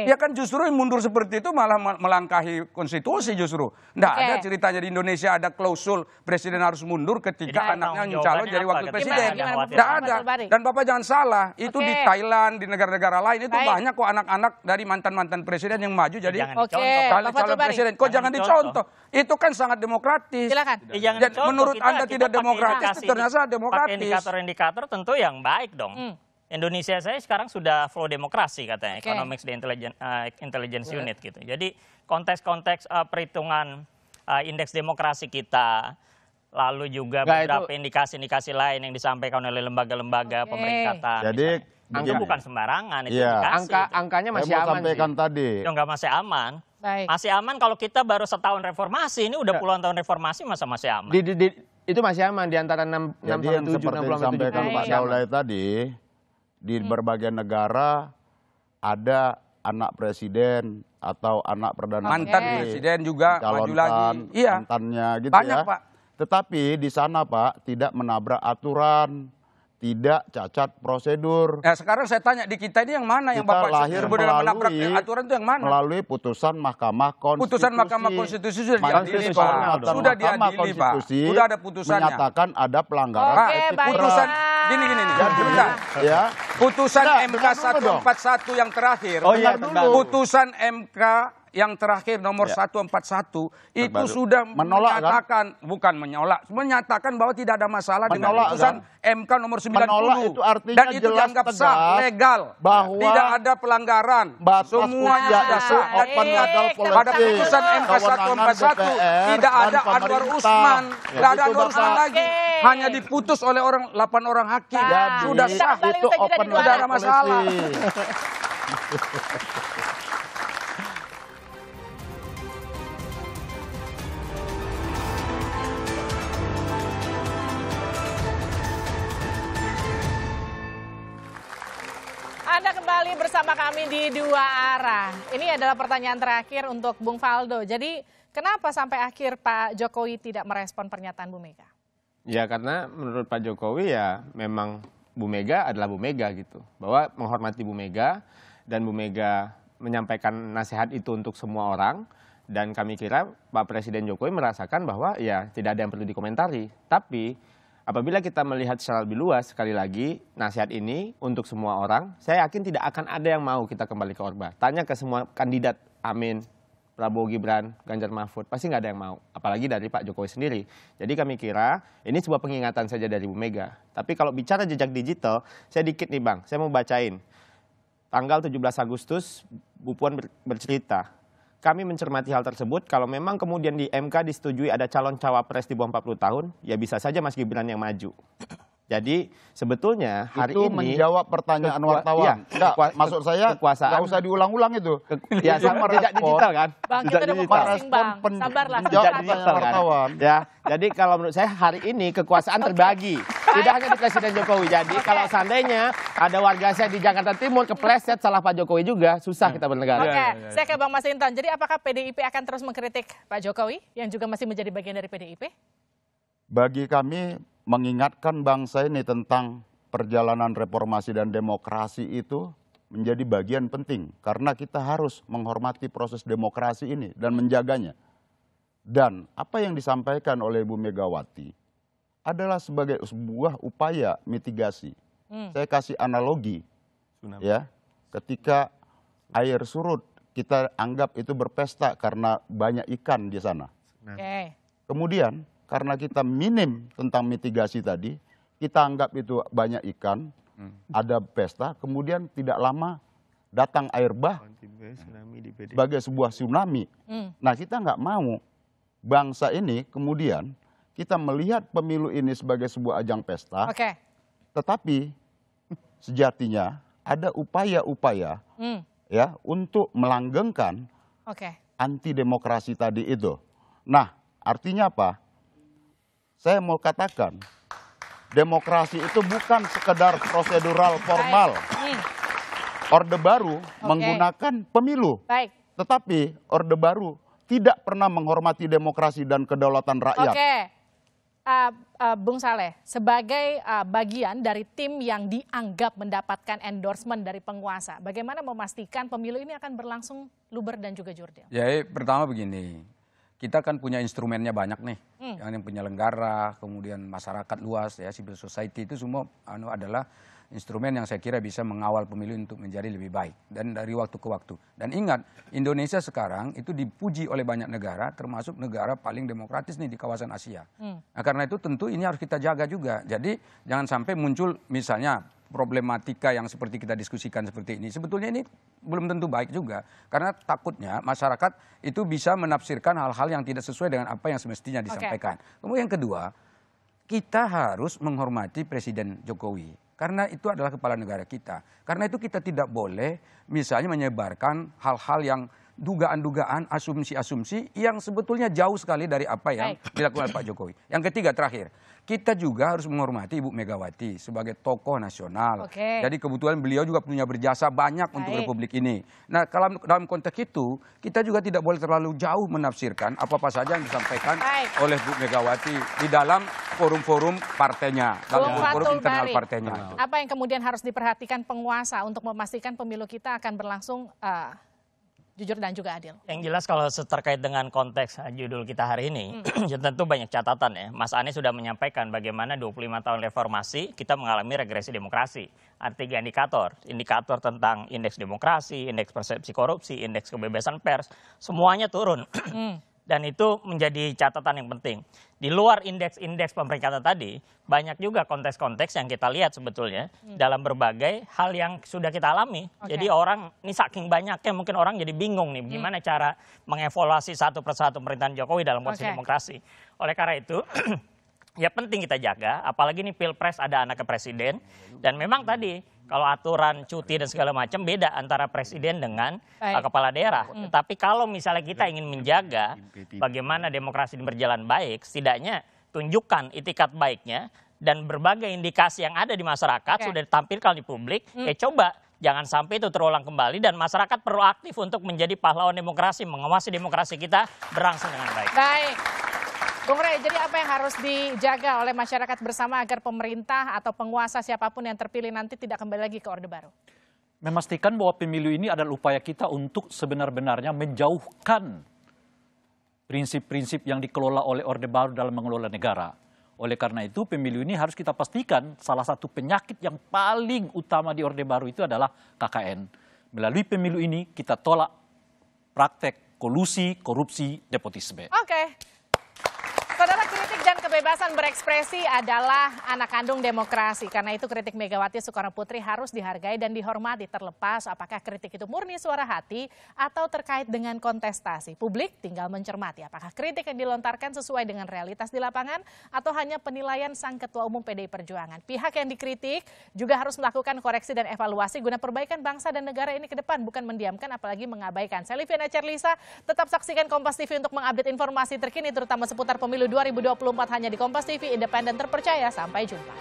Ya kan justru mundur seperti itu malah melangkahi konstitusi justru. Nggak ada ceritanya di Indonesia ada klausul presiden harus mundur ketika anaknya calon jadi wakil presiden. Nggak ada. Dan Bapak jangan salah, itu di Thailand, di negara-negara lain itu banyak kok anak-anak dari mantan-mantan presiden yang maju jadi calon presiden. Kok jangan dicontoh? Itu kan sangat demokratis. Silakan. Menurut Anda tidak demokratis, ternyata demokratis. Indikator-indikator tentu yang baik dong. Indonesia saya sekarang sudah flow demokrasi katanya, Economics di Intelligence Unit gitu. Jadi konteks-konteks perhitungan indeks demokrasi kita, lalu juga beberapa indikasi-indikasi lain yang disampaikan oleh lembaga-lembaga pemerintah. Jadi itu bukan sembarangan, itu Iya. indikasi. Angkanya masih Saya mau aman sampaikan sih. tadi. Itu nggak masih aman. Baik. Masih aman kalau kita baru setahun reformasi, ini udah puluhan tahun reformasi masa masih aman. Itu masih aman di antara 6 Jadi yang 67, seperti 67. disampaikan Pak Daulay tadi, di berbagai negara ada anak presiden atau anak perdana Mantan menteri, presiden juga maju lagi. calonkan Iya. mantannya gitu Banyak, ya. Pak. Tetapi di sana Pak tidak menabrak aturan, tidak cacat prosedur. Nah, sekarang saya tanya di kita ini yang mana yang Kita Bapak lahir sebut dengan menabrak melalui- aturan itu yang mana? Melalui putusan Mahkamah Konstitusi. Putusan Mahkamah Konstitusi sudah diadili, Pak. Mahkamah Sudah diadili, Pak. Konstitusi Sudah ada putusannya. menyatakan ada pelanggaran Oke, etik baik. Putusan berat. gini nih. Jadi, Sebentar. ya. Putusan Enggak, MK dengar dulu dong. 141 yang terakhir. Oh iya, Dengar terbaru. Putusan MK yang terakhir nomor 141 itu Terbaru. sudah Menolak, kan? menyatakan, bukan menolak, menyatakan bahwa tidak ada masalah dengan Menolak, putusan kan? MK nomor 90. Menolak itu artinya dan itu jelas dianggap tegas sah, legal, bahwa tidak ada pelanggaran. batas Semuanya usia sudah itu sah. Dan open ingat, legal pada policy. putusan MK 141 DPR tidak dan ada Anwar pemerintah. Usman, Ya, tidak ada itu Anwar Usman Bapak. lagi, hanya diputus oleh 8 orang hakim. Jadi, Sudah sah, Kembali itu usai jeda open di Dua tidak ada Arah. masalah. Anda kembali bersama kami di Dua Arah. Ini adalah pertanyaan terakhir untuk Bung Faldo. Jadi kenapa sampai akhir Pak Jokowi tidak merespon pernyataan Bu Mega? Ya karena menurut Pak Jokowi ya memang Bu Mega adalah Bu Mega gitu. Bahwa menghormati Bu Mega dan Bu Mega menyampaikan nasihat itu untuk semua orang. Dan kami kira Pak Presiden Jokowi merasakan bahwa ya tidak ada yang perlu dikomentari. Tapi apabila kita melihat secara lebih luas, sekali lagi nasihat ini untuk semua orang, saya yakin tidak akan ada yang mau kita kembali ke Orde Baru. Tanya ke semua kandidat, Amin, Prabowo Gibran, Ganjar Mahfud, pasti nggak ada yang mau. Apalagi dari Pak Jokowi sendiri. Jadi kami kira ini sebuah pengingatan saja dari Bu Mega. Tapi kalau bicara jejak digital, saya dikit nih Bang, saya mau bacain. Tanggal 17 Agustus, Bu Puan bercerita, kami mencermati hal tersebut, kalau memang kemudian di MK disetujui ada calon cawapres di bawah 40 tahun, ya bisa saja Mas Gibran yang maju. Jadi sebetulnya hari itu ini menjawab pertanyaan wartawan. Iya, Enggak, maksud saya kekuasaan. nggak usah diulang-ulang itu. Ya, Itu sama jejak digital kan? Bang, Jejak kita udah mau digital. closing, Bang. Sabarlah. menjawab Jejak pertanyaan digital kan? wartawan. Ya, jadi kalau menurut saya hari ini kekuasaan terbagi. Tidak hanya di Presiden Jokowi. Jadi kalau seandainya ada warga saya di Jakarta Timur kepleset salah Pak Jokowi juga, susah kita bernegara. Oke, saya ke Bang Masinton. Jadi apakah PDIP akan terus mengkritik Pak Jokowi yang juga masih menjadi bagian dari PDIP? Bagi kami mengingatkan bangsa ini tentang perjalanan reformasi dan demokrasi itu menjadi bagian penting. Karena kita harus menghormati proses demokrasi ini dan menjaganya. Dan apa yang disampaikan oleh Ibu Megawati adalah sebagai sebuah upaya mitigasi. Saya kasih analogi, ya, ketika air surut kita anggap itu berpesta karena banyak ikan di sana. Oke. Kemudian karena kita minim tentang mitigasi tadi, kita anggap itu banyak ikan, ada pesta, kemudian tidak lama datang air bah sebagai sebuah tsunami. Nah kita nggak mau bangsa ini kemudian kita melihat pemilu ini sebagai sebuah ajang pesta, tetapi sejatinya ada upaya-upaya ya untuk melanggengkan anti demokrasi tadi itu. Nah artinya apa? Saya mau katakan, demokrasi itu bukan sekedar prosedural formal. Orde Baru menggunakan pemilu. Tetapi Orde Baru tidak pernah menghormati demokrasi dan kedaulatan rakyat. Oke, Bung Saleh, sebagai bagian dari tim yang dianggap mendapatkan endorsement dari penguasa, bagaimana memastikan pemilu ini akan berlangsung luber dan juga jurdil? Jadi pertama begini, kita kan punya instrumennya banyak nih, yang penyelenggara, kemudian masyarakat luas, ya civil society itu semua adalah instrumen yang saya kira bisa mengawal pemilu untuk menjadi lebih baik dan dari waktu ke waktu. Dan ingat, Indonesia sekarang itu dipuji oleh banyak negara, termasuk negara paling demokratis nih di kawasan Asia. Nah karena itu tentu ini harus kita jaga juga. Jadi jangan sampai muncul misalnya problematika yang seperti kita diskusikan seperti ini. Sebetulnya ini belum tentu baik juga. Karena takutnya masyarakat itu bisa menafsirkan hal-hal yang tidak sesuai dengan apa yang semestinya disampaikan. Kemudian yang kedua, kita harus menghormati Presiden Jokowi. Karena itu adalah kepala negara kita. Karena itu kita tidak boleh misalnya menyebarkan hal-hal yang dugaan-dugaan, asumsi-asumsi yang sebetulnya jauh sekali dari apa yang dilakukan Pak Jokowi. Yang ketiga, terakhir, kita juga harus menghormati Ibu Megawati sebagai tokoh nasional. Jadi kebetulan beliau juga punya berjasa banyak untuk Republik ini. Nah, kalau dalam konteks itu, kita juga tidak boleh terlalu jauh menafsirkan apa-apa saja yang disampaikan oleh Bu Megawati di dalam forum-forum partainya, dalam forum internal partainya. Apa yang kemudian harus diperhatikan penguasa untuk memastikan pemilu kita akan berlangsung jujur dan juga adil? Yang jelas kalau terkait dengan konteks judul kita hari ini, tentu banyak catatan ya. Mas Anies sudah menyampaikan bagaimana 25 tahun reformasi kita mengalami regresi demokrasi. Ada 3 indikator. Indikator tentang indeks demokrasi, indeks persepsi korupsi, indeks kebebasan pers, semuanya turun. Dan itu menjadi catatan yang penting. Di luar indeks-indeks pemeringkatan tadi, banyak juga konteks-konteks yang kita lihat sebetulnya dalam berbagai hal yang sudah kita alami. Jadi orang, ini saking banyaknya mungkin orang jadi bingung nih, gimana cara mengevaluasi satu persatu pemerintahan Jokowi dalam konteks demokrasi. Oleh karena itu, ya penting kita jaga, apalagi ini Pilpres ada anaknya presiden. Dan memang tadi, kalau aturan cuti dan segala macam beda antara presiden dengan kepala daerah. Tapi kalau misalnya kita ingin menjaga bagaimana demokrasi ini berjalan baik, setidaknya tunjukkan itikat baiknya dan berbagai indikasi yang ada di masyarakat sudah ditampilkan di publik. Coba jangan sampai itu terulang kembali dan masyarakat perlu aktif untuk menjadi pahlawan demokrasi, mengawasi demokrasi kita berlangsung dengan baik. Baik. Bung Rey, jadi apa yang harus dijaga oleh masyarakat bersama agar pemerintah atau penguasa siapapun yang terpilih nanti tidak kembali lagi ke Orde Baru? Memastikan bahwa pemilu ini adalah upaya kita untuk sebenar-benarnya menjauhkan prinsip-prinsip yang dikelola oleh Orde Baru dalam mengelola negara. Oleh karena itu pemilu ini harus kita pastikan salah satu penyakit yang paling utama di Orde Baru itu adalah KKN. Melalui pemilu ini kita tolak praktek kolusi, korupsi, nepotisme. Saudara, kritik dan kebebasan berekspresi adalah anak kandung demokrasi. Karena itu kritik Megawati Soekarno Putri harus dihargai dan dihormati terlepas apakah kritik itu murni suara hati atau terkait dengan kontestasi. Publik tinggal mencermati apakah kritik yang dilontarkan sesuai dengan realitas di lapangan atau hanya penilaian sang Ketua Umum PDI Perjuangan. Pihak yang dikritik juga harus melakukan koreksi dan evaluasi guna perbaikan bangsa dan negara ini ke depan, bukan mendiamkan apalagi mengabaikan. Saya Liviana Cerlisa, tetap saksikan Kompas TV untuk mengupdate informasi terkini terutama seputar pemilu 2024 hanya di Kompas TV, independen terpercaya. Sampai jumpa.